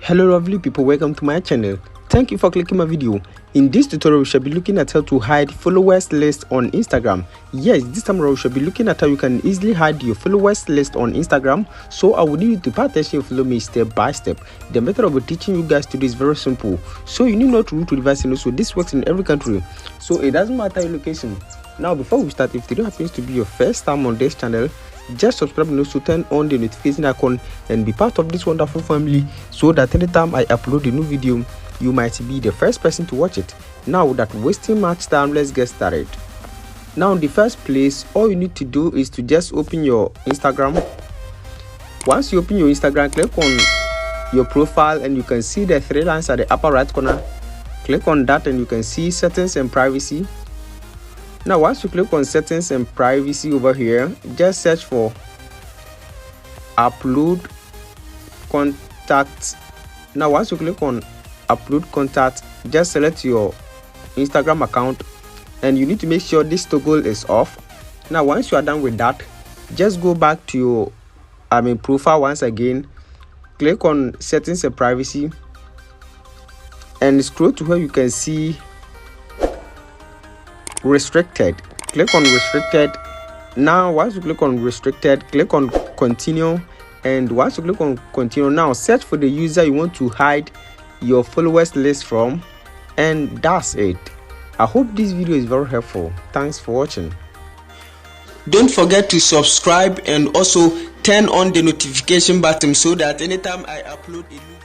Hello lovely people, welcome to my channel. Thank you for clicking my video. In this tutorial we shall be looking at how to hide followers list on Instagram. Yes, this time around we shall be looking at how you can easily hide your followers list on Instagram. So I will need you to pay attention and follow me step by step. The method I will be teaching you guys to do is very simple. So you need not to root to device, and also this works in every country. So it doesn't matter your location. Now before we start, if today happens to be your first time on this channel, just subscribe and also turn on the notification icon and be part of this wonderful family, so that anytime I upload a new video you might be the first person to watch it. Now without wasting much time, let's get started. Now in the first place, all you need to do is to just open your Instagram. Once you open your Instagram, click on your profile and you can see the three lines at the upper right corner. Click on that and you can see settings and privacy. Now once you click on settings and privacy over here, just search for upload contacts. Now once you click on upload contact, just select your Instagram account and you need to make sure this toggle is off. Now once you are done with that, just go back to your profile once again, click on settings and privacy and scroll to where you can see restricted. Click on restricted. Now once you click on restricted, click on continue, and once you click on continue, now search for the user you want to hide your followers list from, and that's it. I hope this video is very helpful. Thanks for watching. Don't forget to subscribe and also turn on the notification button so that anytime I upload a new